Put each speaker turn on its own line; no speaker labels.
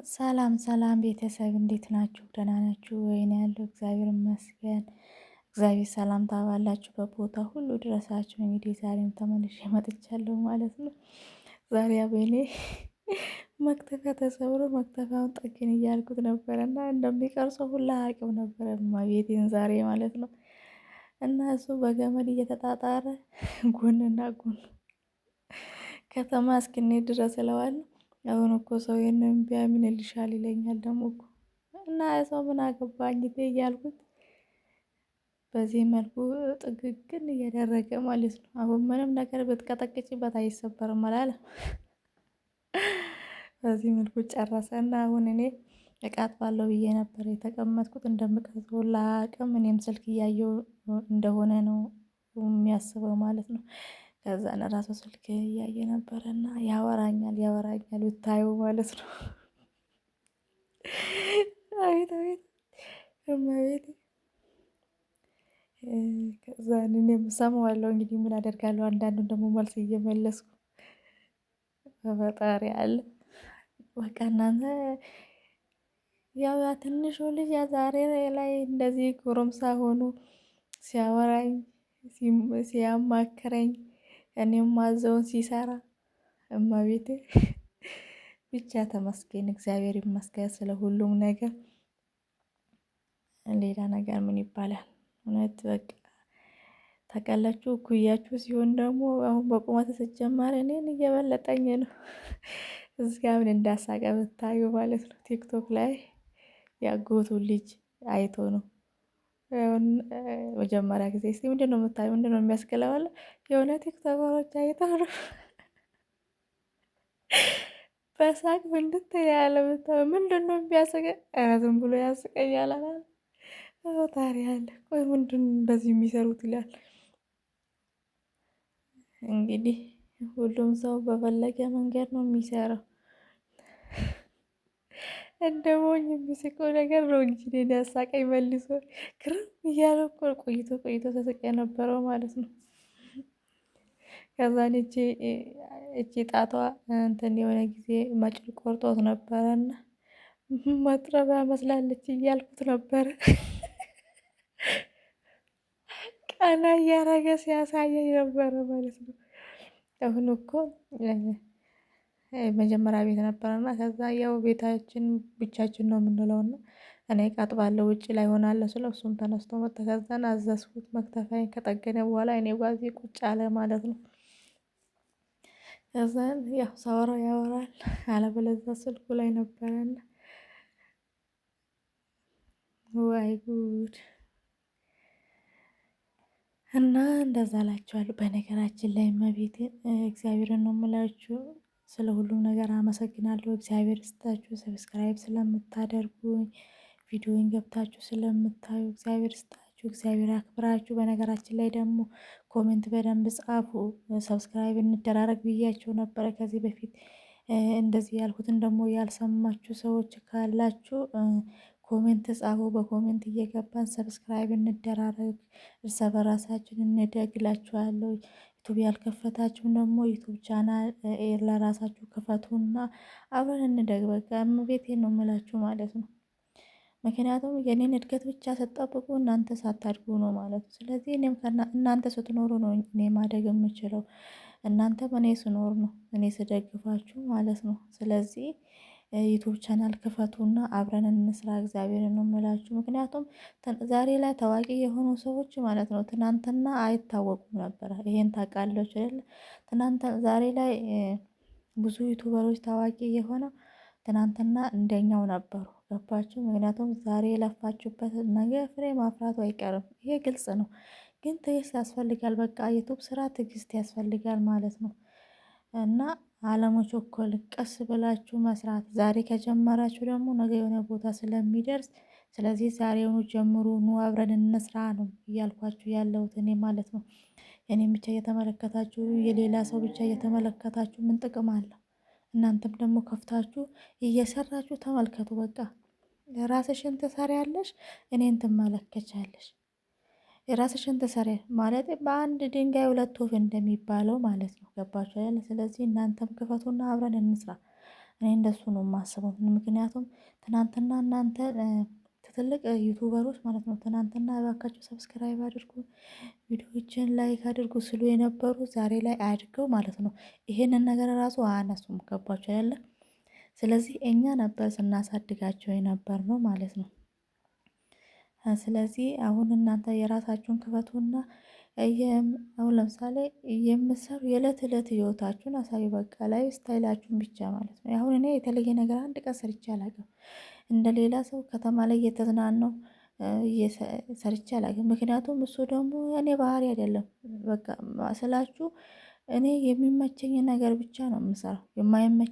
ሰላም ሰላም ቤተሰብ እንዴት ናችሁ? ደህና ናችሁ ወይ? እኔ ያለው እግዚአብሔር ይመስገን። እግዚአብሔር ሰላምታ ባላችሁበት ቦታ ሁሉ ድረሳችሁ። እንግዲህ ዛሬም ተመልሼ መጥቻለሁ ማለት ነው። ዛሬ አቤኔ መክተፊያ ተሰብሮ መክተፊያውን ጠግን እያልኩት ነበረ እና እንደሚቀርጸው ሁላ አያውቅም ነበረ ቤቴን ዛሬ ማለት ነው። እና እሱ በገመድ እየተጣጣረ ጎንና ጎን ከተማ እስክንሄድ ድረስ እለዋለሁ። አሁን እኮ ሰው ይሄንን ቢያምንልሻል ይለኛል ደግሞ እኮ እና ሰው ምን አገባኝ እያልኩት በዚህ መልኩ ጥግግን እያደረገ ማለት ነው። አሁን ምንም ነገር ብትቀጠቅጭበት አይሰበርም አላለም። በዚህ መልኩ ጨረሰና አሁን እኔ እቃ አጥባለሁ ብዬ ነበር የተቀመጥኩት እንደምቀርጸው ላቅም እኔም ስልክ እያየው እንደሆነ ነው የሚያስበው ማለት ነው። ከዛ ራሱ ስልክ እያየ ነበረና ያወራኛል ብታዩ ማለት ነው። አቤት አቤት እመቤቴ። ከዛ እኔም እሰማዋለሁ እንግዲህ ምን አደርጋለሁ። አንዳንዱን ደግሞ መልስ እየመለስኩ በፈጣሪ አለ በቃ እናንተ ያው ትንሹ ልጅ ዛሬ ላይ እንደዚህ ጎረምሳ ሆኖ ሲያወራኝ ሲያማክረኝ እኔም ማዘውን ሲሰራ እመቤቴ ብቻ ተመስገን እግዚአብሔር ይመስገን ስለ ሁሉም ነገር። ሌላ ነገር ምን ይባላል? እውነት በቃ ታውቃላችሁ እኩያችሁ ሲሆን ደግሞ አሁን በቁመት ስትጀመር እኔን እየበለጠኝ ነው። እዚህ ጋር ምን እንዳሳቀ ብታዩ ማለት ነው። ቲክቶክ ላይ ያጎቱ ልጅ አይቶ ነው መጀመሪያ ጊዜ እስቲ ምንድነው የምታየው ምንድነው የሚያስገላው አለ። የሆነ ቲክቶከሮች አይተው ነው በሳቅ ፍንድት ያለ ብታዩ ምንድነው የሚያስቀኝ? ኧረ ዝም ብሎ ያስቀኛል አላለም። ፈጣሪ አለ ቆይ ምንድነው እንደዚህ የሚሰሩት ይላል። እንግዲህ ሁሉም ሰው በፈለገ መንገድ ነው የሚሰራው። እንደ ሞኝ የሚስቀው ነገር ነው እንጂ እኔን ያሳቀኝ መልሶ ግርም እያለ እኮ ቆይቶ ተስቄ የነበረው ማለት ነው። ከዛን እቺ ጣቷ እንትን የሆነ ጊዜ መጭል ቆርጦት ነበረና መጥረቢያ መስላለች እያልኩት ነበረ። ቀና እያረገ ሲያሳየኝ ነበረ ማለት ነው። አሁን እኮ መጀመሪያ ቤት ነበረና ከዛ ያው ቤታችን ብቻችን ነው የምንለውና እኔ እቃ አጥባለሁ ውጪ ላይ ሆናለሁ ስለው እሱም ተነስቶ መጣ። ከዛን አዘዝኩት መክተፊያዬን ከጠገነ በኋላ እኔ ጓዜ ቁጭ አለ ማለት ነው። ከዛን ያው ሳወራው ያወራል አለበለዚያ ስልኩ ላይ ነበረና ወይ ጉድ። እና እንደዛ እላችኋለሁ። በነገራችን ላይ እመቤቴን እግዚአብሔርን ነው የምላችሁ ስለ ሁሉም ነገር አመሰግናለሁ። እግዚአብሔር ይስጣችሁ ሰብስክራይብ ስለምታደርጉኝ ቪዲዮን ገብታችሁ ስለምታዩ እግዚአብሔር ይስጣችሁ እግዚአብሔር ያክብራችሁ። በነገራችን ላይ ደግሞ ኮሜንት በደንብ ጻፉ። ሰብስክራይብ እንደራረግ ብያችሁ ነበረ ከዚህ በፊት እንደዚህ ያልኩትን ደግሞ ያልሰማችሁ ሰዎች ካላችሁ ኮሜንት ጻፉ። በኮሜንት እየገባን ሰብስክራይብ እንደራረግ እርስ በራሳችን እንደግ እላችኋለሁ። ዩቱብ ያልከፈታችሁም ደግሞ ዩቱብ ቻናል ለራሳችሁ ክፈቱና አብረን እንደግ። በቃ እመቤቴን ነው የምላችሁ ማለት ነው። ምክንያቱም የኔን እድገት ብቻ ስትጠብቁ እናንተ ሳታድጉ ነው ማለት ነው። ስለዚህ እኔም እናንተ ስትኖሩ ነው እኔ ማደግ የምችለው። እናንተም እኔ ስኖር ነው እኔ ስደግፋችሁ ማለት ነው። ስለዚህ ዩቱብ ቻናል ክፈቱና አብረን እንስራ። እግዚአብሔርን ነው የምላችሁ። ምክንያቱም ዛሬ ላይ ታዋቂ የሆኑ ሰዎች ማለት ነው ትናንትና አይታወቁም ነበረ። ይሄን ታውቃለች አይደል? ትናንት ዛሬ ላይ ብዙ ዩቱበሮች ታዋቂ የሆነው ትናንትና እንደኛው ነበሩ። ገባችሁ? ምክንያቱም ዛሬ የለፋችሁበት ነገር ፍሬ ማፍራቱ አይቀርም። ይሄ ግልጽ ነው። ግን ትዕግስት ያስፈልጋል። በቃ ዩቱብ ስራ ትዕግስት ያስፈልጋል ማለት ነው። እና አለመቸኮል ቀስ ብላችሁ መስራት። ዛሬ ከጀመራችሁ ደግሞ ነገ የሆነ ቦታ ስለሚደርስ ስለዚህ ዛሬውኑ ጀምሩ ኑ አብረን እንስራ ነው እያልኳችሁ ያለሁት እኔ ማለት ነው። እኔም ብቻ እየተመለከታችሁ የሌላ ሰው ብቻ እየተመለከታችሁ ምን ጥቅም አለው? እናንተም ደግሞ ከፍታችሁ እየሰራችሁ ተመልከቱ። በቃ ራስሽን ትሰሪያለሽ፣ እኔን ትመለከቻለሽ። የራስሽን ትሰሪ ማለት በአንድ ድንጋይ ሁለት ወፍ እንደሚባለው ማለት ነው። ገባችሁ አይደል? ስለዚህ እናንተም ክፈቱና አብረን እንስራ። እኔ እንደሱ ነው የማስበው። ምክንያቱም ትናንትና እናንተ ትልቅ ዩቱበሮች ማለት ነው ትናንትና እባካችሁ ሰብስክራይብ አድርጉ፣ ቪዲዮዎችን ላይክ አድርጉ ስሉ የነበሩ ዛሬ ላይ አድገው ማለት ነው ይሄንን ነገር ራሱ አያነሱም። ገባችሁ አይደለ? ስለዚህ እኛ ነበር ስናሳድጋቸው የነበር ነው ማለት ነው። ስለዚህ አሁን እናንተ የራሳችሁን ክፈቱና አሁን ለምሳሌ የምትሰሩ የዕለት ዕለት ህይወታችሁን አሳዩ። በቃ ላይ ስታይላችሁን ብቻ ማለት ነው። አሁን እኔ የተለየ ነገር አንድ ቀን ሰርቼ አላውቅም። እንደ ሌላ ሰው ከተማ ላይ እየተዝናናው ሰርቼ አላውቅም። ምክንያቱም እሱ ደግሞ እኔ ባህሪ አይደለም። በቃ ስላችሁ እኔ የሚመቸኝ ነገር ብቻ ነው የምሰራው። የማይመች